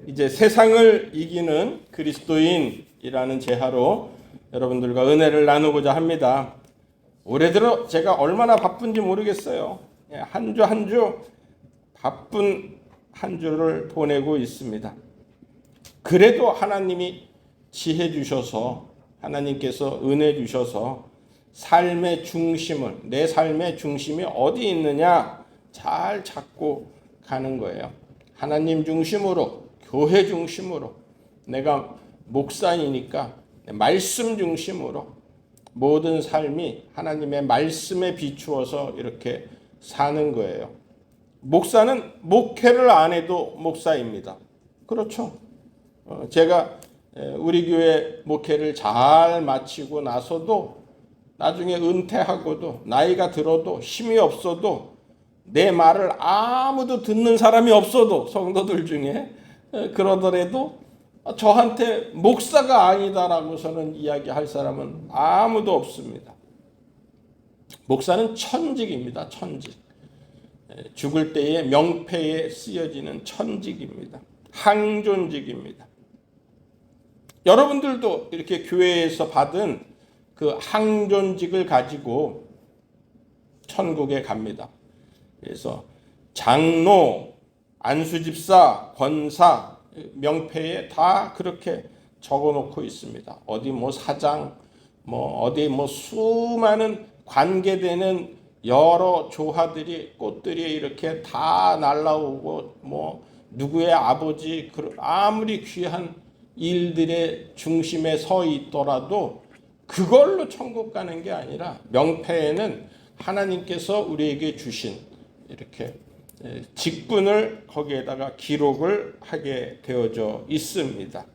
이제 세상을 이기는 그리스도인이라는 제하로 여러분들과 은혜를 나누고자 합니다. 올해 들어 제가 얼마나 바쁜지 모르겠어요. 한 주 한 주 바쁜 한 주를 보내고 있습니다. 그래도 하나님이 지혜 주셔서, 하나님께서 은혜 주셔서 삶의 중심을, 내 삶의 중심이 어디 있느냐 잘 잡고 가는 거예요. 하나님 중심으로, 교회 중심으로, 내가 목사이니까 말씀 중심으로 모든 삶이 하나님의 말씀에 비추어서 이렇게 사는 거예요. 목사는 목회를 안 해도 목사입니다. 그렇죠? 제가 우리 교회 목회를 잘 마치고 나서도 나중에 은퇴하고도 나이가 들어도 힘이 없어도 내 말을 아무도 듣는 사람이 없어도 성도들 중에 그러더라도 저한테 목사가 아니다라고서는 이야기할 사람은 아무도 없습니다. 목사는 천직입니다. 천직. 죽을 때에 명패에 쓰여지는 천직입니다. 항존직입니다. 여러분들도 이렇게 교회에서 받은 그 항존직을 가지고 천국에 갑니다. 그래서 장로, 안수집사, 권사 명패에 다 그렇게 적어놓고 있습니다. 어디 뭐 사장, 어디 수많은 관계되는 여러 조화들이, 꽃들이 이렇게 다 날라오고 누구의 아버지, 아무리 귀한 일들의 중심에 서 있더라도 그걸로 천국 가는 게 아니라 명패에는 하나님께서 우리에게 주신 이렇게 직분을 거기에다가 기록을 하게 되어져 있습니다.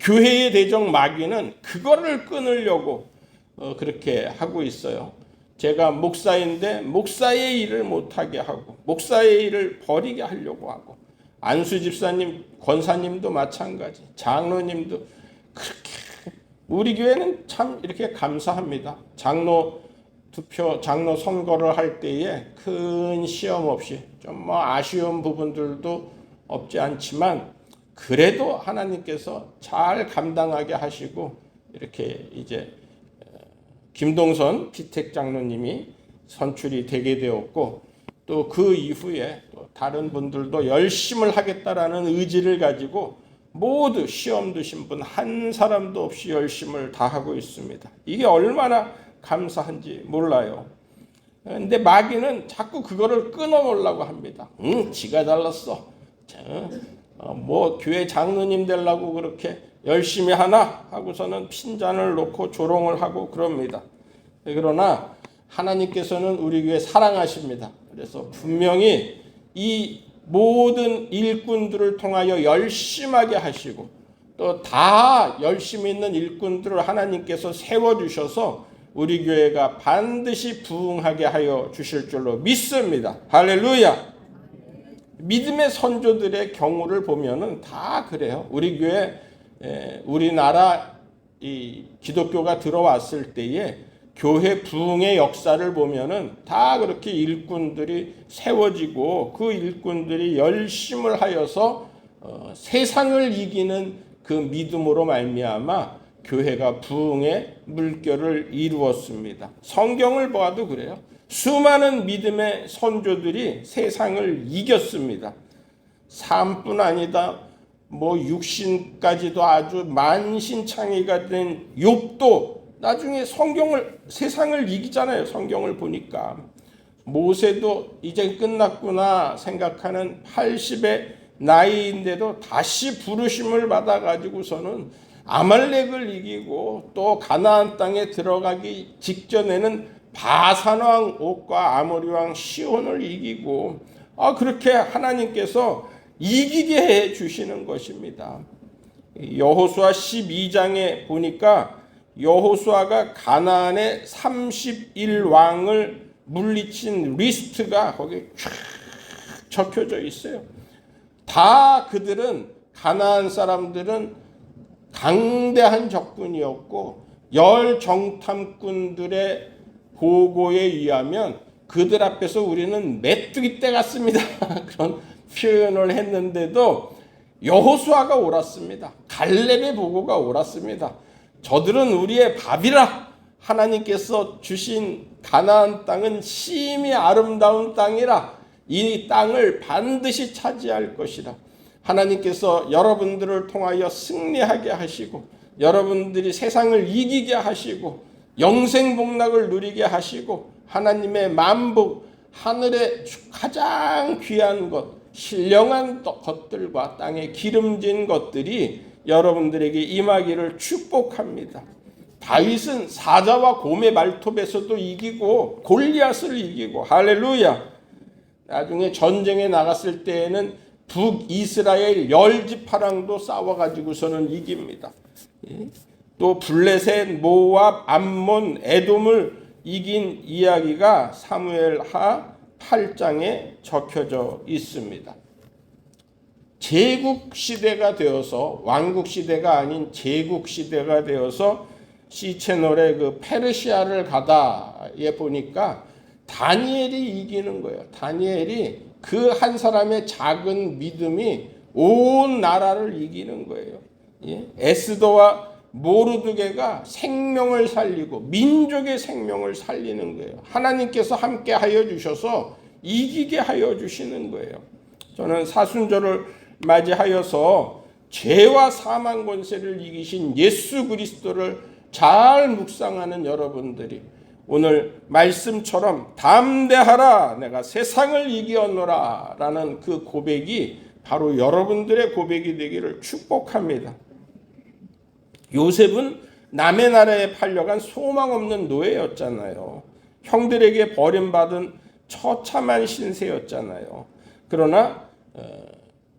교회의 대적 마귀는 그거를 끊으려고 그렇게 하고 있어요. 제가 목사인데 목사의 일을 못하게 하고 목사의 일을 버리게 하려고 하고, 안수 집사님, 권사님도 마찬가지, 장로님도 그렇게. 우리 교회는 참 이렇게 감사합니다. 장로 투표, 장로 선거를 할 때에 큰 시험 없이 좀 아쉬운 부분들도 없지 않지만 그래도 하나님께서 잘 감당하게 하시고 이렇게 이제 김동선 피택 장로님이 선출이 되게 되었고, 또 그 이후에 또 다른 분들도 열심을 하겠다라는 의지를 가지고 모두 시험 드신 분 한 사람도 없이 열심을 다하고 있습니다. 이게 얼마나 감사한지 몰라요. 근데 마귀는 자꾸 그거를 끊어놓으려고 합니다. 지가 잘났어. 교회 장로님 되려고 그렇게 열심히 하나 하고서는 핀잔을 놓고 조롱을 하고 그럽니다. 그러나 하나님께서는 우리 교회 사랑하십니다. 그래서 분명히 이 모든 일꾼들을 통하여 열심하게 하시고 또 다 열심히 있는 일꾼들을 하나님께서 세워주셔서 우리 교회가 반드시 부흥하게 하여 주실 줄로 믿습니다. 할렐루야. 믿음의 선조들의 경우를 보면은 다 그래요. 우리 교회, 우리나라 이 기독교가 들어왔을 때에 교회 부흥의 역사를 보면은 다 그렇게 일꾼들이 세워지고 그 일꾼들이 열심을 하여서 세상을 이기는 그 믿음으로 말미암아 교회가 부흥의 물결을 이루었습니다. 성경을 보아도 그래요. 수많은 믿음의 선조들이 세상을 이겼습니다. 삶뿐 아니다, 육신까지도 아주 만신창이가 된 욥도 나중에 세상을 이기잖아요. 성경을 보니까 모세도 이제 끝났구나 생각하는 80의 나이인데도 다시 부르심을 받아가지고서는 아말렉을 이기고 또 가나안 땅에 들어가기 직전에는 바산 왕 옥과 아모리 왕 시온을 이기고 그렇게 하나님께서 이기게 해 주시는 것입니다. 여호수아 12장에 보니까 여호수아가 가나안의 31왕을 물리친 리스트가 거기 쫙 적혀져 있어요. 다 그들은, 가나안 사람들은 강대한 적군이었고 열 정탐꾼들의 보고에 의하면 그들 앞에서 우리는 메뚜기 떼 같습니다. 그런 표현을 했는데도 여호수아가 옳았습니다. 갈렙의 보고가 옳았습니다. 저들은 우리의 밥이라. 하나님께서 주신 가나안 땅은 심히 아름다운 땅이라. 이 땅을 반드시 차지할 것이라. 하나님께서 여러분들을 통하여 승리하게 하시고 여러분들이 세상을 이기게 하시고 영생복락을 누리게 하시고 하나님의 만복, 하늘의 가장 귀한 것, 신령한 것들과 땅에 기름진 것들이 여러분들에게 임하기를 축복합니다. 다윗은 사자와 곰의 말톱에서도 이기고 골리앗을 이기고, 할렐루야. 나중에 전쟁에 나갔을 때에는 북이스라엘 10지파랑도 싸워가지고서는 이깁니다. 또 블레셋, 모압, 암몬, 에돔을 이긴 이야기가 사무엘하 8장에 적혀져 있습니다. 제국시대가 되어서, 왕국시대가 아닌 제국시대가 되어서 C채널에 그 페르시아를 가다에 보니까 다니엘이 이기는 거예요. 다니엘이 그 한 사람의 작은 믿음이 온 나라를 이기는 거예요. 에스더와 모르드게가 생명을 살리고 민족의 생명을 살리는 거예요. 하나님께서 함께 하여 주셔서 이기게 하여 주시는 거예요. 저는 사순절을 맞이하여서 죄와 사망 권세를 이기신 예수 그리스도를 잘 묵상하는 여러분들이 오늘 말씀처럼 담대하라 내가 세상을 이기었노라 라는 그 고백이 바로 여러분들의 고백이 되기를 축복합니다. 요셉은 남의 나라에 팔려간 소망 없는 노예였잖아요. 형들에게 버림받은 처참한 신세였잖아요. 그러나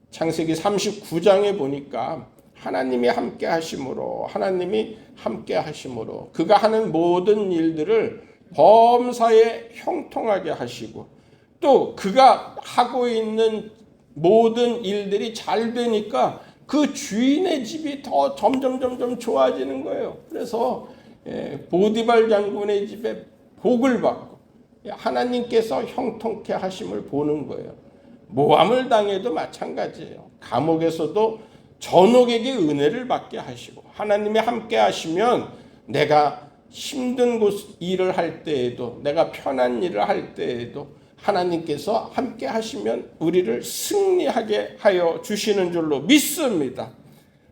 창세기 39장에 보니까 하나님이 함께 하심으로 그가 하는 모든 일들을 범사에 형통하게 하시고 또 그가 하고 있는 모든 일들이 잘 되니까 그 주인의 집이 더 점점 좋아지는 거예요. 그래서 보디발 장군의 집에 복을 받고 하나님께서 형통케 하심을 보는 거예요. 모함을 당해도 마찬가지예요. 감옥에서도 전옥에게 은혜를 받게 하시고 하나님이 함께 하시면 내가 힘든 곳 일을 할 때에도 내가 편한 일을 할 때에도 하나님께서 함께 하시면 우리를 승리하게 하여 주시는 줄로 믿습니다.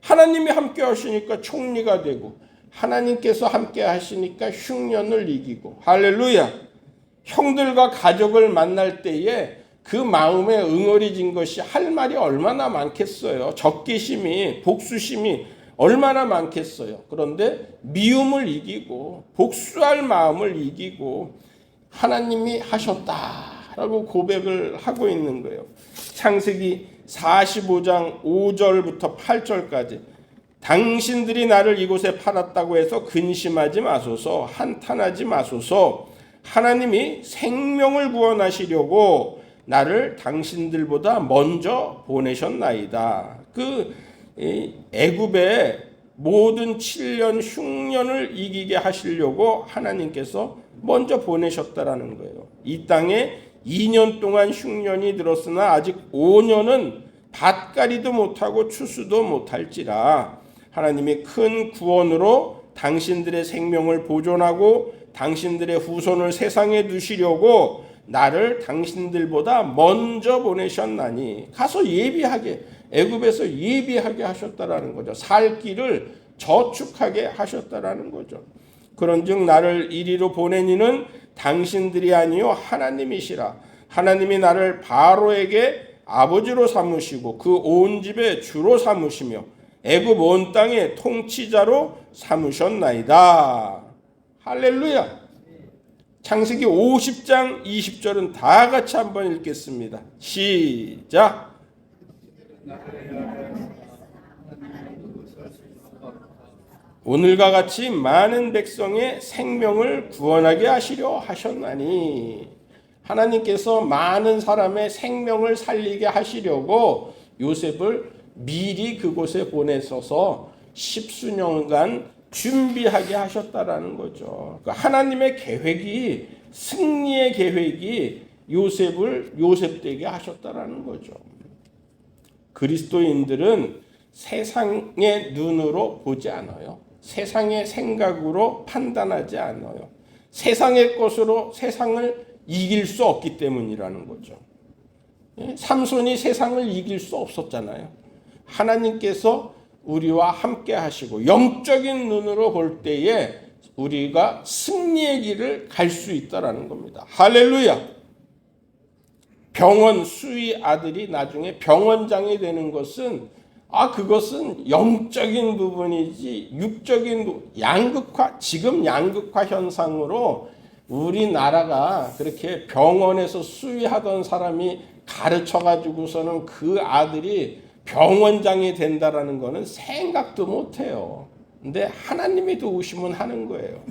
하나님이 함께 하시니까 총리가 되고 하나님께서 함께 하시니까 흉년을 이기고, 할렐루야. 형들과 가족을 만날 때에 그 마음에 응어리진 것이 할 말이 얼마나 많겠어요. 적개심이, 복수심이 얼마나 많겠어요. 그런데 미움을 이기고 복수할 마음을 이기고 하나님이 하셨다라고 고백을 하고 있는 거예요. 창세기 45장 5절부터 8절까지 당신들이 나를 이곳에 팔았다고 해서 근심하지 마소서, 한탄하지 마소서. 하나님이 생명을 구원하시려고 나를 당신들보다 먼저 보내셨나이다. 그 애굽의 모든 7년 흉년을 이기게 하시려고 하나님께서 먼저 보내셨다라는 거예요. 이 땅에 2년 동안 흉년이 들었으나 아직 5년은 밭갈이도 못하고 추수도 못할지라 하나님이 큰 구원으로 당신들의 생명을 보존하고 당신들의 후손을 세상에 두시려고 나를 당신들보다 먼저 보내셨나니, 가서 예비하게, 애굽에서 예비하게 하셨다라는 거죠. 살 길을 저축하게 하셨다라는 거죠. 그런즉 나를 이리로 보내니는 당신들이 아니요 하나님이시라. 하나님이 나를 바로에게 아버지로 삼으시고 그 온 집의 주로 삼으시며 애굽 온 땅의 통치자로 삼으셨나이다. 할렐루야. 창세기 50장 20절은 다 같이 한번 읽겠습니다. 시작. 오늘과 같이 많은 백성의 생명을 구원하게 하시려 하셨나니, 하나님께서 많은 사람의 생명을 살리게 하시려고 요셉을 미리 그곳에 보내셔서 10수년간 준비하게 하셨다라는 거죠. 하나님의 계획이, 승리의 계획이 요셉을 요셉되게 하셨다라는 거죠. 그리스도인들은 세상의 눈으로 보지 않아요. 세상의 생각으로 판단하지 않아요. 세상의 것으로 세상을 이길 수 없기 때문이라는 거죠. 삼손이 세상을 이길 수 없었잖아요. 하나님께서 우리와 함께 하시고 영적인 눈으로 볼 때에 우리가 승리의 길을 갈 수 있다라는 겁니다. 할렐루야. 병원 수의 아들이 나중에 병원장이 되는 것은 그것은 영적인 부분이지 육적인 양극화, 지금 양극화 현상으로 우리나라가 그렇게 병원에서 수의하던 사람이 가르쳐 가지고서는 그 아들이 병원장이 된다라는 거는 생각도 못 해요. 근데 하나님이 도우시면 하는 거예요.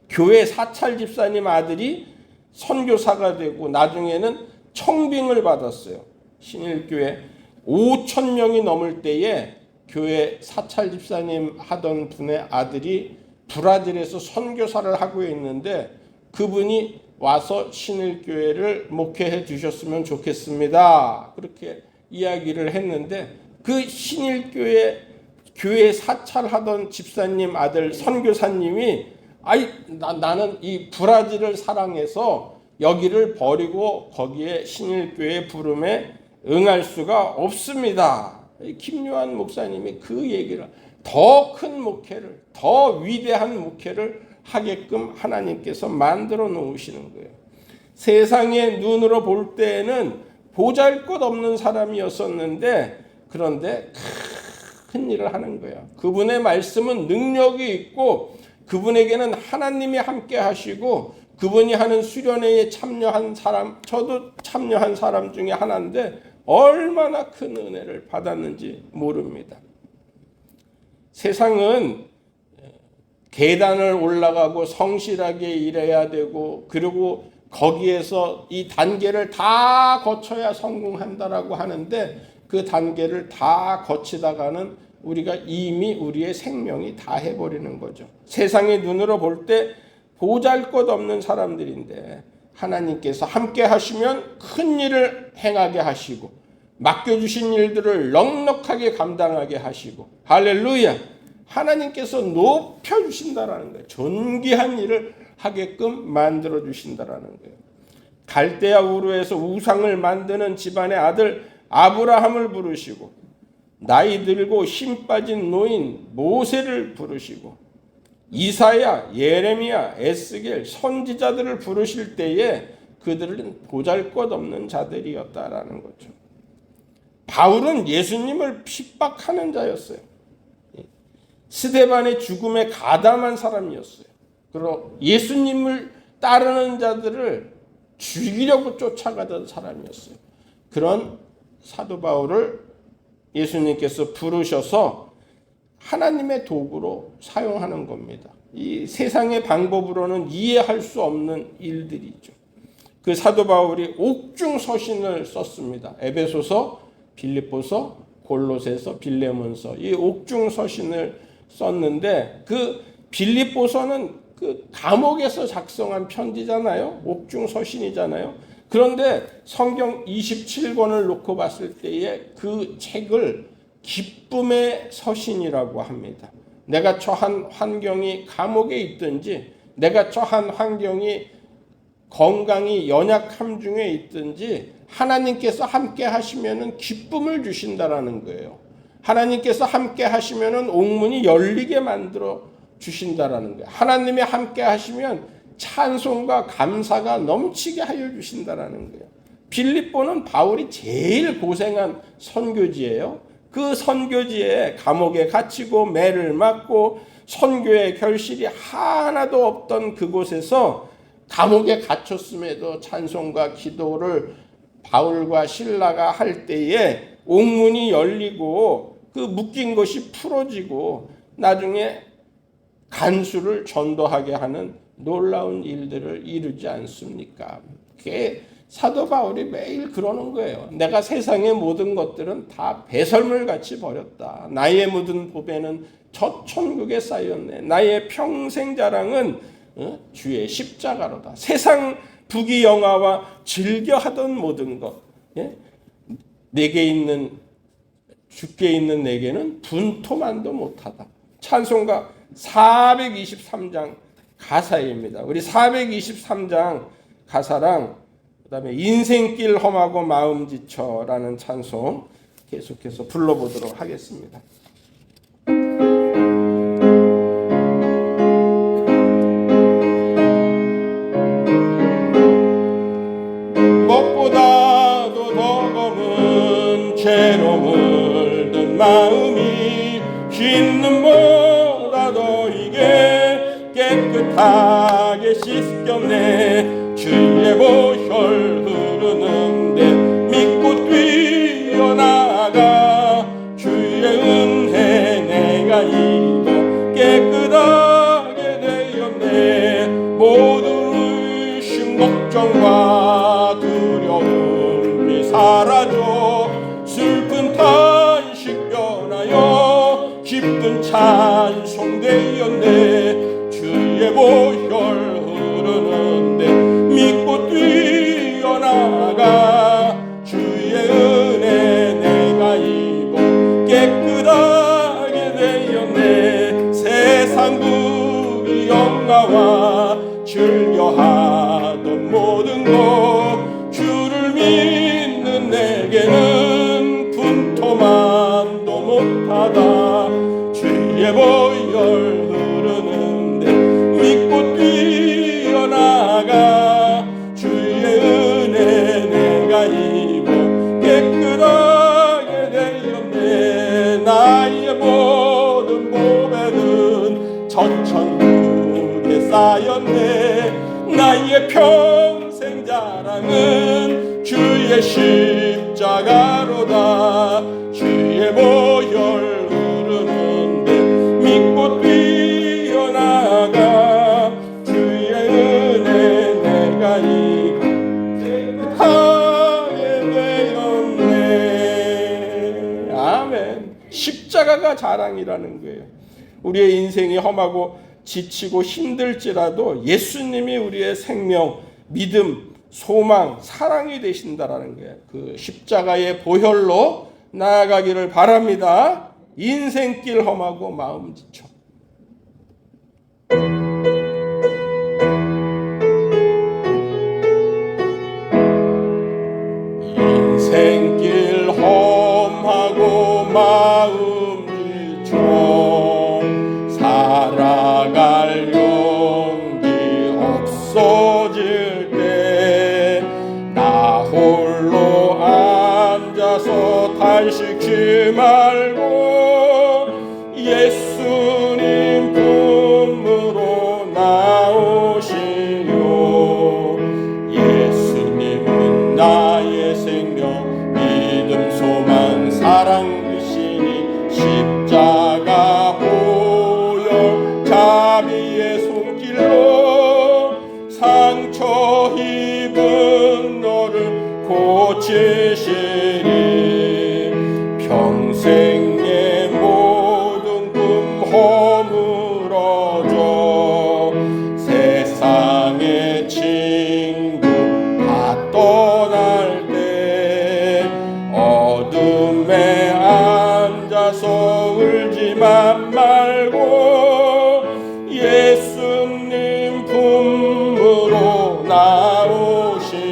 교회 사찰 집사님 아들이 선교사가 되고 나중에는 청빙을 받았어요. 신일교회 5,000명이 넘을 때에 교회 사찰 집사님 하던 분의 아들이 브라질에서 선교사를 하고 있는데 그분이 와서 신일교회를 목회해 주셨으면 좋겠습니다. 그렇게 이야기를 했는데 그 신일교회 교회 사찰하던 집사님 아들 선교사님이 나는 이 브라질을 사랑해서 여기를 버리고 거기에 신일교회 부름에 응할 수가 없습니다. 김요한 목사님이 그 얘기를 더 큰 목회를 더 위대한 목회를 하게끔 하나님께서 만들어 놓으시는 거예요. 세상의 눈으로 볼 때에는 보잘것없는 사람이었었는데 그런데 큰 일을 하는 거예요. 그분의 말씀은 능력이 있고 그분에게는 하나님이 함께 하시고 그분이 하는 수련회에 참여한 사람, 저도 참여한 사람 중에 하나인데 얼마나 큰 은혜를 받았는지 모릅니다. 세상은 계단을 올라가고 성실하게 일해야 되고 그리고 거기에서 이 단계를 다 거쳐야 성공한다라고 하는데 그 단계를 다 거치다가는 우리가 이미 우리의 생명이 다 해버리는 거죠. 세상의 눈으로 볼 때 보잘것없는 사람들인데 하나님께서 함께 하시면 큰 일을 행하게 하시고 맡겨주신 일들을 넉넉하게 감당하게 하시고 할렐루야. 하나님께서 높여주신다라는 거예요. 존귀한 일을 하게끔 만들어주신다라는 거예요. 갈대아 우르에서 우상을 만드는 집안의 아들 아브라함을 부르시고 나이 들고 힘 빠진 노인 모세를 부르시고 이사야, 예레미야, 에스겔 선지자들을 부르실 때에 그들은 보잘것없는 자들이었다라는 거죠. 바울은 예수님을 핍박하는 자였어요. 스데반의 죽음에 가담한 사람이었어요. 그리고 예수님을 따르는 자들을 죽이려고 쫓아가던 사람이었어요. 그런 사도 바울을 예수님께서 부르셔서 하나님의 도구로 사용하는 겁니다. 이 세상의 방법으로는 이해할 수 없는 일들이죠. 그 사도 바울이 옥중 서신을 썼습니다. 에베소서, 빌립보서, 골로새서, 빌레몬서 이 옥중 서신을 썼는데 그 빌립보서는 그 감옥에서 작성한 편지잖아요. 옥중 서신이잖아요. 그런데 성경 27권을 놓고 봤을 때에 그 책을 기쁨의 서신이라고 합니다. 내가 처한 환경이 감옥에 있든지 내가 처한 환경이 건강이 연약함 중에 있든지 하나님께서 함께 하시면은 기쁨을 주신다라는 거예요. 하나님께서 함께 하시면은 옥문이 열리게 만들어 주신다라는 거예요. 하나님이 함께 하시면 찬송과 감사가 넘치게 하여 주신다라는 거예요. 빌립보는 바울이 제일 고생한 선교지예요. 그 선교지에 감옥에 갇히고 매를 맞고 선교의 결실이 하나도 없던 그곳에서 감옥에 갇혔음에도 찬송과 기도를 바울과 실라가 할 때에 옥문이 열리고 그 묶인 것이 풀어지고 나중에 간수를 전도하게 하는 놀라운 일들을 이루지 않습니까? 그게 사도 바울이 매일 그러는 거예요. 내가 세상의 모든 것들은 다 배설물같이 버렸다. 나의 묻은 보배는 저 천국에 쌓였네. 나의 평생 자랑은 주의 십자가로다. 세상 부귀영화와 즐겨하던 모든 것, 내게 있는 주께 있는 내게는 분토만도 못하다. 찬송가 423장 가사입니다. 우리 423장 가사랑 그다음에 인생길 험하고 마음 지쳐라는 찬송 계속해서 불러보도록 하겠습니다. 무엇보다도 더 검은 죄로 물든 마음이 흰 눈보다 더이게 깨끗하게 씻겼네. 주의 보혈 흐르는데 믿고 뛰어나가 주의 은혜 내가 입어 깨끗하게 되었네. 모든 의심 걱정과 두려움이 사라져 슬픈 탄식 변하여 기쁜 찬송 되었네. 주의 보혈 흐르는데 믿고 뛰어나가 주의 은혜 내가 입어 깨끗하게 되었네. 세상 부귀 영광과 즐겨하던 모든 것 주를 믿는 내게는 분토만도 못하다. 주의 보혈 흐르는데 믿고 뛰어나가 주의 은혜 내가 입어 깨끗하게 되었네. 나의 모든 보배는 천천국에 쌓였네. 나의 평생 자랑은 주의 십자가로다. 주의 보혈 흐르는데 믿고 뛰어나가 주의 은혜 내가 입어 깨끗하게 되었네. 아멘. 십자가가 자랑이라는 거예요. 우리의 인생이 험하고 지치고 힘들지라도 예수님이 우리의 생명, 믿음, 소망, 사랑이 되신다라는 거예요. 그 십자가의 보혈로 나아가기를 바랍니다. 인생길 험하고 마음 지쳐. 인생길 험하고 마음 지쳐 살아갈 용기 없어질 때 나 홀로 앉아서 탄식지 말고 예수님 품으로 나오시오. 예수님은 나의 생명, 믿음, 소망, 사랑 되시니 십자가 보혈 자비의 손길로 상처 입은 너를 고치시니 평생의 모든 꿈 허물어져 세상의 친구 다 떠날 때 어둠에 앉아서 울지만 말고 예수님 품으로 나오시오.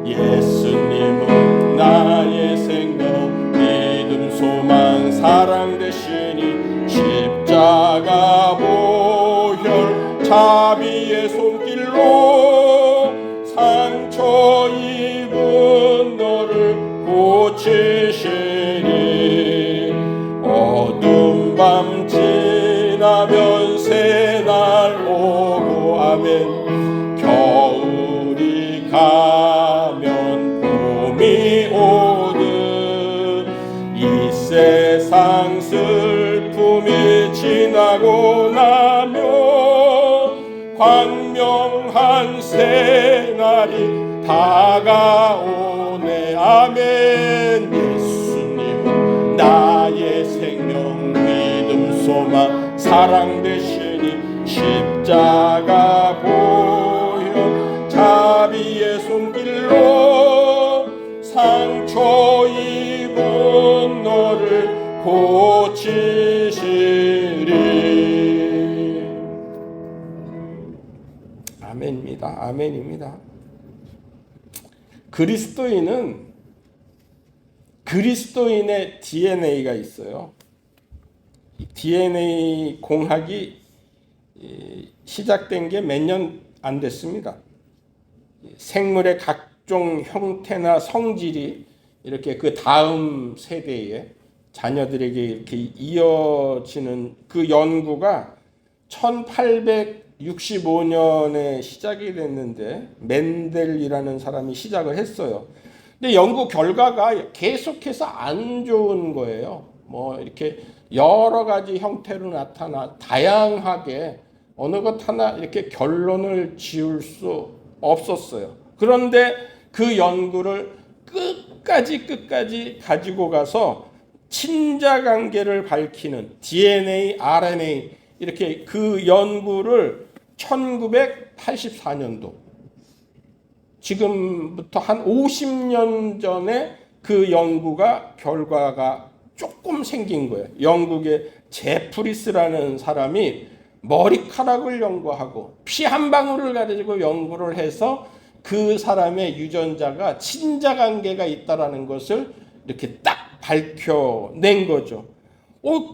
예수님은 나의 생명, 믿음, 소망, 사랑 되시니 십자가 보혈 자비의 손길로 상처 입은 너를 고치시니 어두운 밤 지나면 새날 오고 아멘. 겨울이 가면 봄이 오듯 이 세상 슬픔이 지나고 나면 광명한 새날이 다가오네. 아멘. 예수님은 나의 생명, 믿음, 소망, 사랑 되시니 십자가 보혈 자비의 손길로 상처 입은 고치시리. 아멘입니다. 아멘입니다. 그리스도인의 DNA가 있어요. DNA 공학이 시작된 게 몇 년 안 됐습니다. 생물의 각종 형태나 성질이 이렇게 그 다음 세대의 자녀들에게 이렇게 이어지는 그 연구가 1865년에 시작이 됐는데 멘델이라는 사람이 시작을 했어요. 근데 연구 결과가 계속해서 안 좋은 거예요. 뭐 이렇게 여러 가지 형태로 나타나 다양하게 어느 것 하나 이렇게 결론을 지을 수 없었어요. 그런데 그 연구를 끝까지 가지고 가서 친자 관계를 밝히는 DNA, RNA 이렇게 그 연구를 1984년도 지금부터 한 50년 전에 그 연구가 결과가 조금 생긴 거예요. 영국의 제프리스라는 사람이 머리카락을 연구하고 피 한 방울을 가지고 연구를 해서 그 사람의 유전자가 친자 관계가 있다라는 것을 이렇게 딱 밝혀낸 거죠.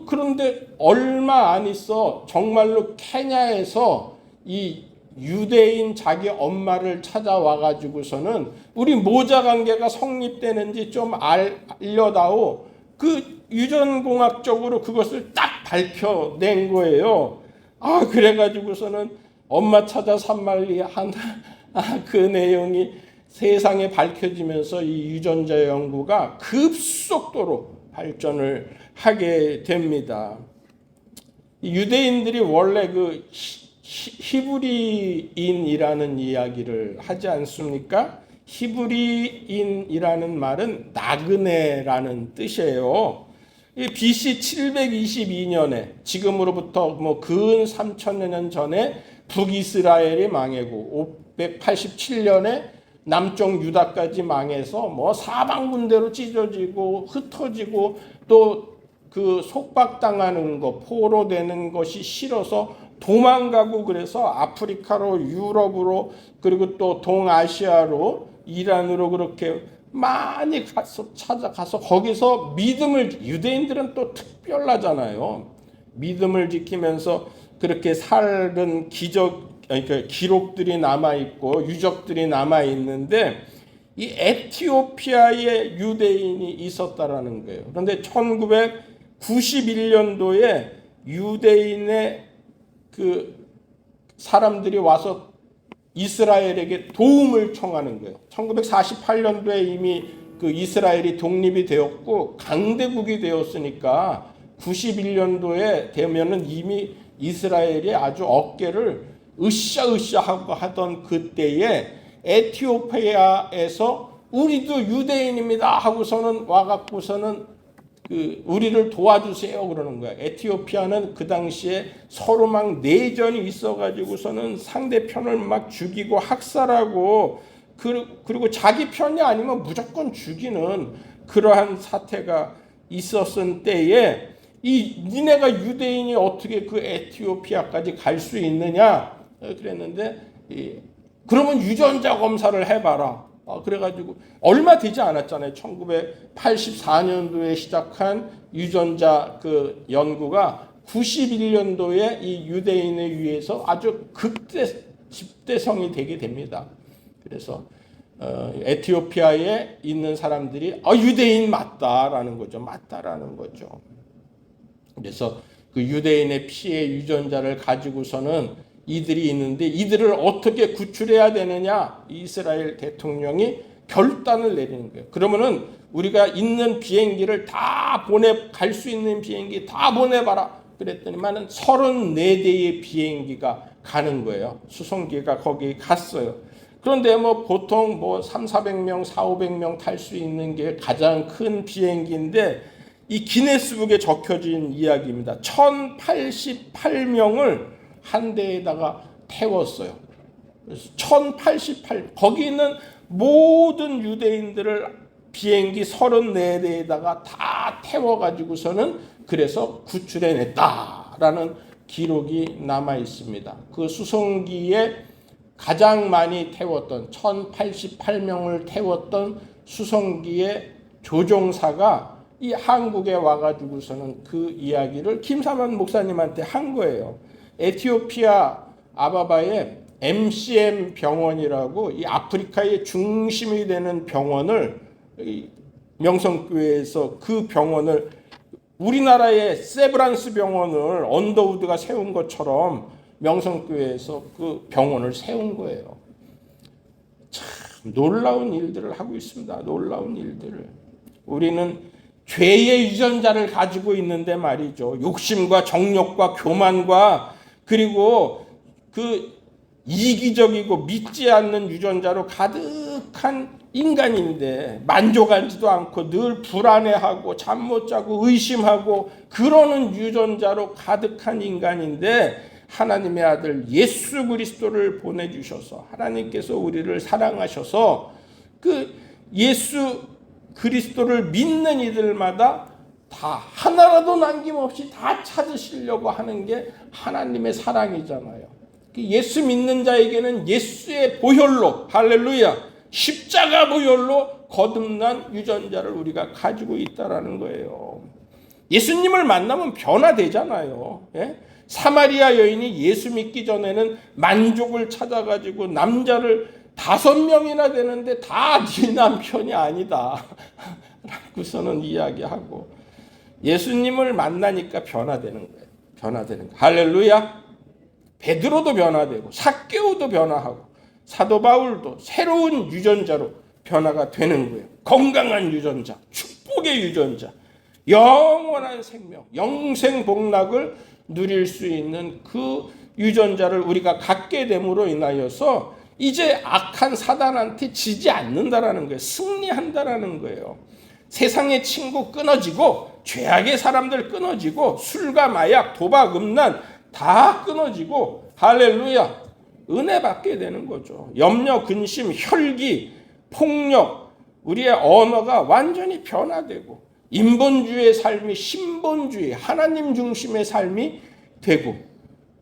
그런데 얼마 안 있어 정말로 케냐에서 이 유대인 자기 엄마를 찾아와 가지고서는 우리 모자 관계가 성립되는지 좀 알려다오. 그 유전공학적으로 그것을 딱 밝혀낸 거예요. 그래가지고서는 엄마 찾아 산말리 한다. 그 내용이 세상에 밝혀지면서 이 유전자 연구가 급속도로 발전을 하게 됩니다. 유대인들이 원래 그 히브리인이라는 이야기를 하지 않습니까? 히브리인이라는 말은 나그네라는 뜻이에요. BC 722년에 지금으로부터 근 3,000년 전에 북이스라엘이 망하고 587년에 남쪽 유다까지 망해서 사방군대로 찢어지고 흩어지고 또 그 속박당하는 거, 포로되는 것이 싫어서 도망가고 그래서 아프리카로 유럽으로 그리고 또 동아시아로 이란으로 그렇게 많이 찾아가서 거기서 유대인들은 또 특별하잖아요. 믿음을 지키면서 그렇게 살은 기록들이 남아있고 유적들이 남아있는데 이 에티오피아에 유대인이 있었다라는 거예요. 그런데 1991년도에 유대인의 그 사람들이 와서 이스라엘에게 도움을 청하는 거예요. 1948년도에 이미 그 이스라엘이 독립이 되었고 강대국이 되었으니까 91년도에 되면은 이미 이스라엘이 아주 어깨를 으쌰으쌰하고 하던 그때에 에티오피아에서 우리도 유대인입니다 하고서는 와갖고서는 우리를 도와주세요 그러는 거야. 에티오피아는 그 당시에 서로 막 내전이 있어가지고서는 상대편을 막 죽이고 학살하고 그리고 자기 편이 아니면 무조건 죽이는 그러한 사태가 있었을 때에 니네가 유대인이 어떻게 그 에티오피아까지 갈 수 있느냐 그랬는데 그러면 유전자 검사를 해봐라. 그래가지고 얼마 되지 않았잖아요. 1984년도에 시작한 유전자 그 연구가 91년도에 이 유대인에 의해서 아주 집대성이 되게 됩니다. 그래서 에티오피아에 있는 사람들이 유대인 맞다라는 거죠. 그래서 그 유대인의 피의 유전자를 가지고서는 이들이 있는데 이들을 어떻게 구출해야 되느냐 이스라엘 대통령이 결단을 내리는 거예요. 그러면은 우리가 있는 비행기를 다 갈 수 있는 비행기 다 보내봐라. 그랬더니만은 34대의 비행기가 가는 거예요. 수송기가 거기 갔어요. 그런데 보통 300-400명, 400-500명 탈 수 있는 게 가장 큰 비행기인데 이 기네스북에 적혀진 이야기입니다. 1088명을 한 대에다가 태웠어요. 그래서 1088 거기 있는 모든 유대인들을 비행기 34대에다가 다 다 태워가지고서는 그래서 구출해냈다라는 기록이 남아 있습니다. 그 수송기에 가장 많이 태웠던 1088명을 태웠던 수송기의 조종사가 이 한국에 와가지고서는 그 이야기를 김사만 목사님한테 한 거예요. 에티오피아 아바바의 MCM 병원이라고 이 아프리카의 중심이 되는 병원을 명성교회에서 그 병원을 우리나라의 세브란스 병원을 언더우드가 세운 것처럼 명성교회에서 그 병원을 세운 거예요. 참 놀라운 일들을 하고 있습니다. 놀라운 일들을. 우리는 죄의 유전자를 가지고 있는데 말이죠. 욕심과 정욕과 교만과 그리고 그 이기적이고 믿지 않는 유전자로 가득한 인간인데 만족하지도 않고 늘 불안해하고 잠 못 자고 의심하고 그러는 유전자로 가득한 인간인데 하나님의 아들 예수 그리스도를 보내주셔서 하나님께서 우리를 사랑하셔서 그 예수 그리스도를 믿는 이들마다 다 하나라도 남김없이 다 찾으시려고 하는 게 하나님의 사랑이잖아요. 예수 믿는 자에게는 예수의 보혈로 할렐루야 십자가 보혈로 거듭난 유전자를 우리가 가지고 있다라는 거예요. 예수님을 만나면 변화되잖아요. 예? 사마리아 여인이 예수 믿기 전에는 만족을 찾아가지고 남자를 5명이나 되는데 다 네 남편이 아니다 라고서는 이야기하고 예수님을 만나니까 변화되는 거예요. 변화되는 거예요. 할렐루야. 베드로도 변화되고 삭개오도 변화하고 사도 바울도 새로운 유전자로 변화가 되는 거예요. 건강한 유전자, 축복의 유전자, 영원한 생명, 영생 복락을 누릴 수 있는 그 유전자를 우리가 갖게 됨으로 인하여서 이제 악한 사단한테 지지 않는다라는 거예요. 승리한다라는 거예요. 세상의 친구 끊어지고 죄악의 사람들 끊어지고 술과 마약, 도박, 음란 다 끊어지고 할렐루야 은혜 받게 되는 거죠. 염려, 근심, 혈기, 폭력 우리의 언어가 완전히 변화되고 인본주의의 삶이 신본주의 하나님 중심의 삶이 되고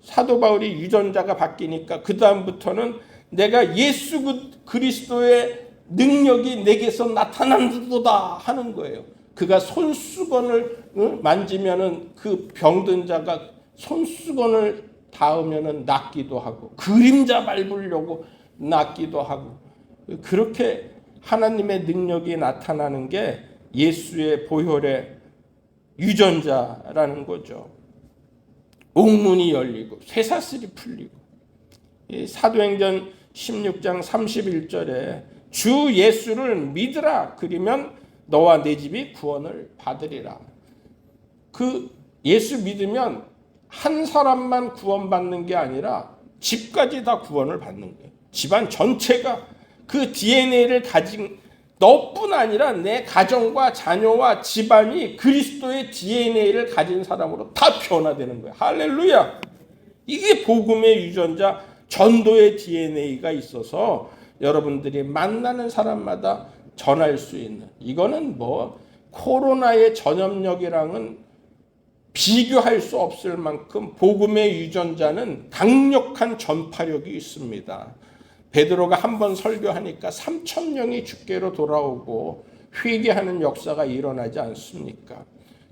사도 바울이 유전자가 바뀌니까 그 다음부터는 내가 예수 그리스도의 능력이 내게서 나타난도다 하는 거예요. 그가 손수건을 만지면은 그 병든 자가 손수건을 닿으면은 낫기도 하고 그림자 밟으려고 낫기도 하고 그렇게 하나님의 능력이 나타나는 게 예수의 보혈의 유전자라는 거죠. 옥문이 열리고 쇠사슬이 풀리고 사도행전 16장 31절에 주 예수를 믿으라 그러면 너와 내 집이 구원을 받으리라. 그 예수 믿으면 한 사람만 구원받는 게 아니라 집까지 다 구원을 받는 거예요. 집안 전체가 그 DNA를 가진 너뿐 아니라 내 가정과 자녀와 집안이 그리스도의 DNA를 가진 사람으로 다 변화되는 거예요. 할렐루야. 이게 복음의 유전자 전도의 DNA가 있어서 여러분들이 만나는 사람마다 전할 수 있는 이거는 뭐 코로나의 전염력이랑은 비교할 수 없을 만큼 복음의 유전자는 강력한 전파력이 있습니다. 베드로가 한 번 설교하니까 3,000명이 주께로 돌아오고 회개하는 역사가 일어나지 않습니까?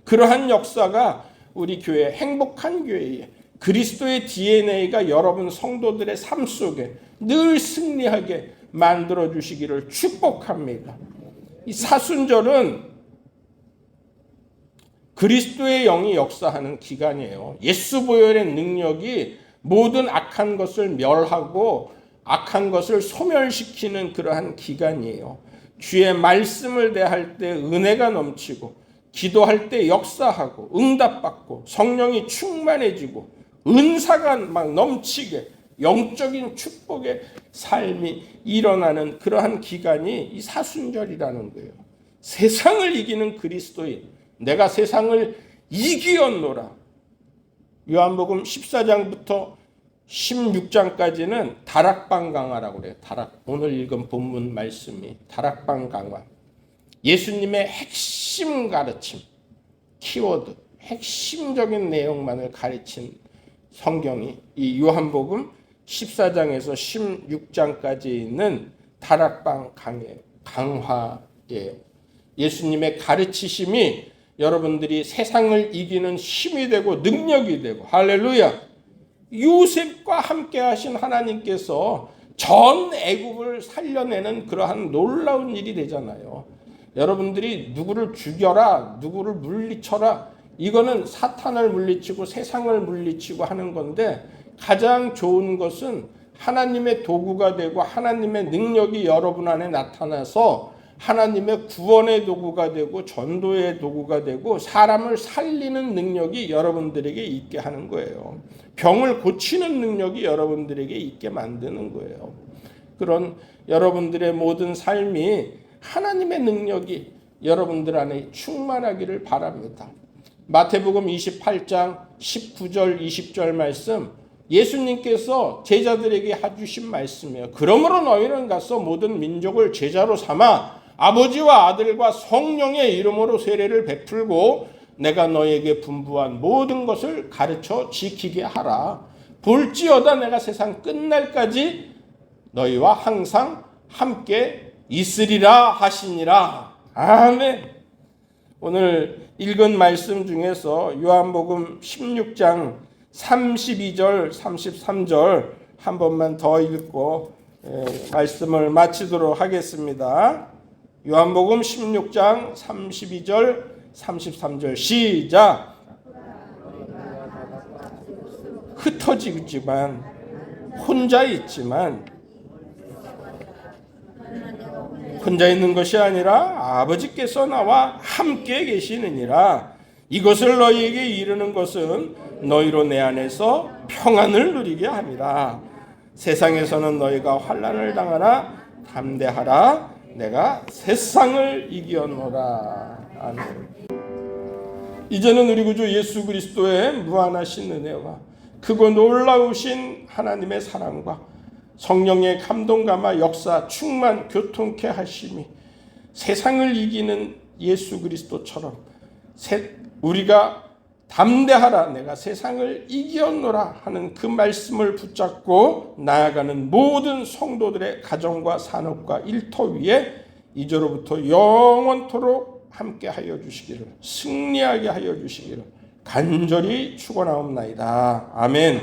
그러한 역사가 우리 교회 행복한 교회에 그리스도의 DNA가 여러분 성도들의 삶 속에 늘 승리하게 만들어 주시기를 축복합니다. 이 사순절은 그리스도의 영이 역사하는 기간이에요. 예수 보혈의 능력이 모든 악한 것을 멸하고 악한 것을 소멸시키는 그러한 기간이에요. 주의 말씀을 대할 때 은혜가 넘치고 기도할 때 역사하고 응답받고 성령이 충만해지고 은사가 막 넘치게 영적인 축복의 삶이 일어나는 그러한 기간이 이 사순절이라는 거예요. 세상을 이기는 그리스도인 내가 세상을 이기었노라. 요한복음 14장부터 16장까지는 다락방 강화라고 그래요. 오늘 읽은 본문 말씀이 다락방 강화. 예수님의 핵심 가르침. 키워드, 핵심적인 내용만을 가르친 성경이 이 요한복음 14장에서 16장까지 있는 다락방 강화예요. 예수님의 가르치심이 여러분들이 세상을 이기는 힘이 되고 능력이 되고, 할렐루야, 요셉과 함께 하신 하나님께서 전 애국을 살려내는 그러한 놀라운 일이 되잖아요. 여러분들이 누구를 죽여라, 누구를 물리쳐라, 이거는 사탄을 물리치고 세상을 물리치고 하는 건데, 가장 좋은 것은 하나님의 도구가 되고 하나님의 능력이 여러분 안에 나타나서 하나님의 구원의 도구가 되고 전도의 도구가 되고 사람을 살리는 능력이 여러분들에게 있게 하는 거예요. 병을 고치는 능력이 여러분들에게 있게 만드는 거예요. 그런 여러분들의 모든 삶이 하나님의 능력이 여러분들 안에 충만하기를 바랍니다. 마태복음 28장 19절 20절 말씀, 예수님께서 제자들에게 해주신 말씀이에요. 그러므로 너희는 가서 모든 민족을 제자로 삼아 아버지와 아들과 성령의 이름으로 세례를 베풀고 내가 너희에게 분부한 모든 것을 가르쳐 지키게 하라. 볼지어다 내가 세상 끝날까지 너희와 항상 함께 있으리라 하시니라. 아멘. 오늘 읽은 말씀 중에서 요한복음 16장 32절 33절 한 번만 더 읽고 말씀을 마치도록 하겠습니다. 요한복음 16장 32절 33절 시작. 흩어지지만 혼자 있지만 혼자 있는 것이 아니라 아버지께서 나와 함께 계시느니라. 이것을 너희에게 이르는 것은 너희로 내 안에서 평안을 누리게 함이라. 세상에서는 너희가 환난을 당하나 담대하라. 내가 세상을 이기었노라. 아멘. 이제는 우리 구주 예수 그리스도의 무한하신 은혜와 크고 놀라우신 하나님의 사랑과 성령의 감동감화 역사 충만 교통케 하심이 세상을 이기는 예수 그리스도처럼 우리가 담대하라 내가 세상을 이기었노라 하는 그 말씀을 붙잡고 나아가는 모든 성도들의 가정과 산업과 일터 위에 이제로부터 영원토록 함께 하여 주시기를, 승리하게 하여 주시기를 간절히 축원하옵나이다. 아멘.